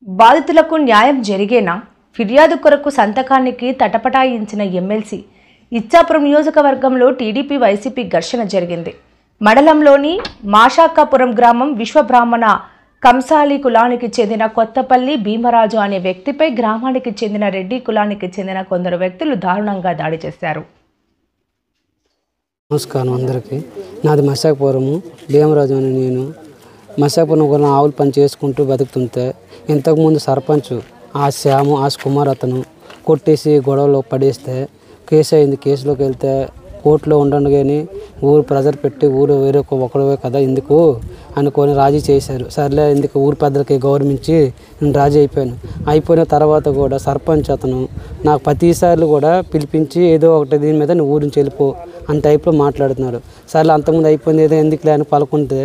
బాధితులకు న్యాయం జరిగేనా? ఫిర్యాదు కొరకు సంతకానికి తటపటాయించిన ఎమ్మెల్సీ. ఇచ్చాపురం నియోజకవర్గంలో టీడీపీ వైసీపీ ఘర్షణ జరిగింది. మండలంలోని మాషాకాపురం గ్రామం విశ్వబ్రాహ్మణ కంసాలి కులానికి చెందిన కొత్తపల్లి భీమరాజు అనే వ్యక్తిపై గ్రామానికి చెందిన రెడ్డి కులానికి చెందిన కొందరు వ్యక్తులు దారుణంగా దాడి చేశారు. నమస్కారం అందరికీ. నాది మశాకపురము. భీమరాజు అని నేను మశాకపురం కూడా ఆవులు పని చేసుకుంటూ బతుకుతుంటే ఇంతకుముందు సర్పంచ్ ఆ శ్యాము ఆ కుమార్ అతను కొట్టేసి గొడవలో పడేస్తే కేసు అయింది. కేసులోకి వెళ్తే కోర్టులో ఉండగానే ఊరు ప్రెజర్ పెట్టి ఊరు వేరే ఒకడే కదా ఎందుకు అనుకొని రాజీ చేశారు. సర్లే ఎందుకు ఊరు పెద్దలకి గౌరవించి నేను రాజీ అయిపోయిన తర్వాత కూడా సర్పంచ్ అతను నాకు ప్రతిసార్లు కూడా పిలిపించి ఏదో ఒకటి దీని మీద నువ్వు ఊరి నుంచి వెళ్ళిపో అని టైప్లో మాట్లాడుతున్నాడు. సర్లే అంతకుముందు అయిపోయింది ఏదో ఎందుకు లేని పలుకుంటే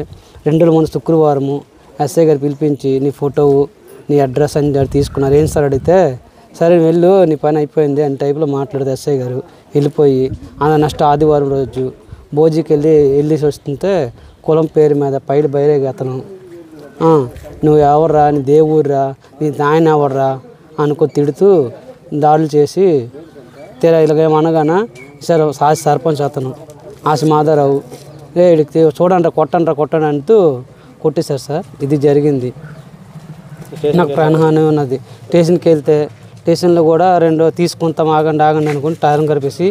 2 రోజుల ముందు శుక్రవారము ఎస్ఐ గారు పిలిపించి నీ ఫోటో నీ అడ్రస్ అని తీసుకున్నారు. ఏం సార్ అడిగితే సరే వెళ్ళు నీ పని అయిపోయింది అని టైప్లో మాట్లాడితే ఎస్ఐ గారు వెళ్ళిపోయి నెక్స్ట్ ఆదివారం రోజు భోజీకి వెళ్ళేసి వస్తుంటే కులం పేరు మీద పైడి బైరేగి అతను నువ్వు ఎవర్రా నీ దేవుర్రా నీ నాయన ఎవర్రా అనుకో తిడుతూ దాడులు చేసి ఇలాగేమనగానా సరే సాసి సర్పంచ్ అతను ఆసి మాధవరావు ఇడికి చూడండి కొట్టండి అంటూ కొట్టేశారు సార్. ఇది జరిగింది. నాకు ప్రాణహాని ఉన్నది. స్టేషన్కి వెళ్తే స్టేషన్లో కూడా 2 తీసుకుంటాం ఆగండి అనుకుని టైం కనిపేసి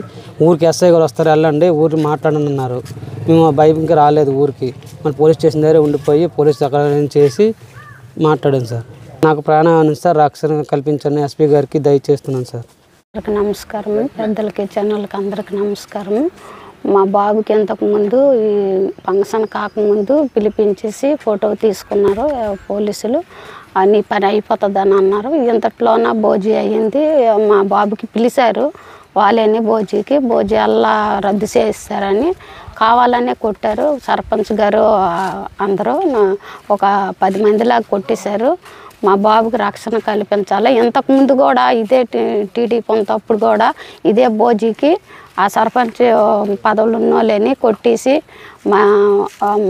ఊరికి ఎస్ఐ గారు వస్తారు వెళ్ళండి ఊరికి మాట్లాడండి అన్నారు. మేము ఆ బైక్కి రాలేదు ఊరికి. మన పోలీస్ స్టేషన్ దగ్గర ఉండిపోయి పోలీస్ అక్కడ చేసి మాట్లాడాను సార్. నాకు ప్రాణహాని సార్ రక్షణ కల్పించండి ఎస్పీ గారికి దయచేస్తున్నాను సార్. అందరికి నమస్కారం. పెద్దలకి ఛానల్కి అందరికి నమస్కారం. మా బాబుకి ఇంతకుముందు ఈ ఫంక్షన్ కాకముందు పిలిపించేసి ఫోటో తీసుకున్నారు పోలీసులు. నీ పని అయిపోతుందని అన్నారు. ఇంతట్లోన భోజీ అయ్యింది. మా బాబుకి పిలిచారు వాళ్ళని భోజీ అల్లా రద్దు చేస్తారని కావాలనే కొట్టారు. సర్పంచ్ గారు అందరూ ఒక 10 మందిలాగా కొట్టేశారు. మా బాబుకి రక్షణ కల్పించాలి. ఇంతకుముందు కూడా ఇదే టీడీపీ ఉన్నప్పుడు కూడా ఇదే భోజీకి ఆ సర్పంచ్ పదవులు ఉన్నోళ్ళని కొట్టేసి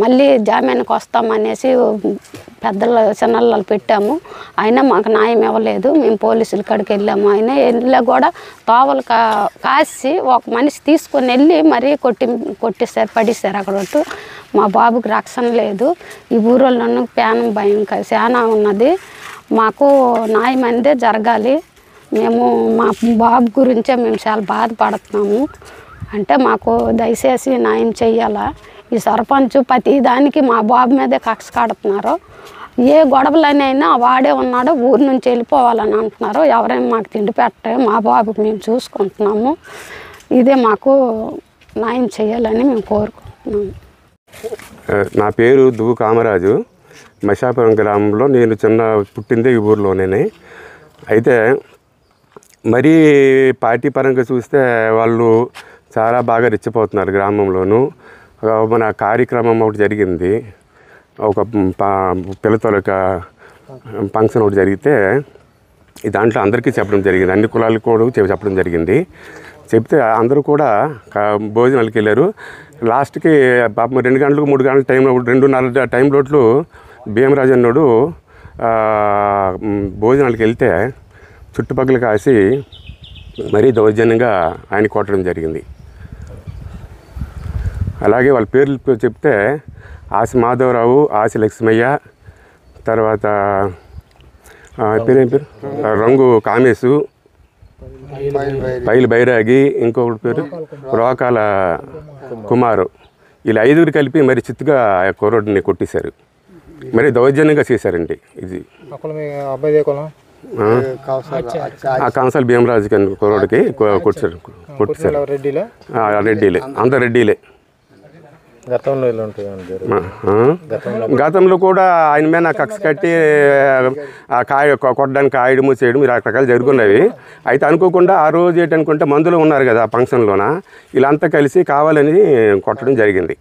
మళ్ళీ జామీన్కి వస్తామనేసి చిన్నళ్ళు పెట్టాము. అయినా మాకు న్యాయం ఇవ్వలేదు. మేము పోలీసుల కాడికి వెళ్ళాము. అయినా వెళ్ళా కూడా తోవలు కాసి ఒక మనిషి తీసుకొని వెళ్ళి మరీ కొట్టేశారు పడేశారు అక్కడ. మా బాబుకి రక్షణ లేదు. ఈ ఊరోళ్ళను ప్రాణం భయం చాలా ఉన్నది. మాకు న్యాయం అందే జరగాలి. మేము మా బాబు గురించే మేము చాలా బాధపడుతున్నాము. అంటే మాకు దయచేసి న్యాయం చెయ్యాలా. ఈ సర్పంచ్ ప్రతి దానికి మా బాబు మీదే కక్ష కడుతున్నారు. ఏ గొడవలనైనా వాడే ఉన్నాడు ఊరి నుంచి వెళ్ళిపోవాలని అంటున్నారు. ఎవరైనా మాకు తిండి పెట్టే మా బాబుకి మేము చూసుకుంటున్నాము. ఇదే మాకు న్యాయం చేయాలని మేము కోరుకుంటున్నాము. నా పేరు దువ్వు కామరాజు. మశాపురం గ్రామంలో నేను పుట్టిందే ఈ ఊరిలోనే. అయితే మరీ పార్టీ పరంగా చూస్తే వాళ్ళు చాలా బాగా రెచ్చిపోతున్నారు గ్రామంలోనూ. మన కార్యక్రమం ఒకటి జరిగింది. ఒక పిల్లతోలక ఫంక్షన్ ఒకటి జరిగితే దాంట్లో అందరికీ చెప్పడం జరిగింది. అన్ని కులాలకు కూడా చెప్పడం జరిగింది. చెప్తే అందరూ కూడా భోజనాలకు వెళ్ళారు. లాస్ట్కి పాపం 2 గంటలకు 3 గంటల టైంలో 2:30 టైంలోట్లు భీమరాజు అన్నాడు భోజనాలకు వెళ్తే చుట్టుపక్కల కాసి మరీ దౌర్జన్యంగా ఆయన కొట్టడం జరిగింది. అలాగే వాళ్ళ పేర్లు చెప్తే ఆసి మాధవరావు, ఆసి లక్ష్మయ్య, తర్వాత పేరేం పేరు రంగు కామేశు, పైలు బైరాగి, ఇంకొకటి పేరు రోకాల కుమారు. వీళ్ళు 5 కలిపి మరి చిత్తుగా కుర్రోడిని కొట్టేశారు. మరి దౌర్జన్యంగా చేశారండి. ఇది కంసాలి భీమరాజు కుర్రోడికి కొట్టేశారు. రెడ్డిలే అందరు రెడ్డిలే. గతంలో కూడా ఆయన మీద కక్ష కట్టి కొట్టడానికి కాయడము చేయడం రకరకాలు జరుగుతున్నవి. అయితే అనుకోకుండా ఆ రోజు ఏంటనుకుంటే మందులు ఉన్నారు కదా ఫంక్షన్లోన వీళ్ళంతా కలిసి కావాలని కొట్టడం జరిగింది.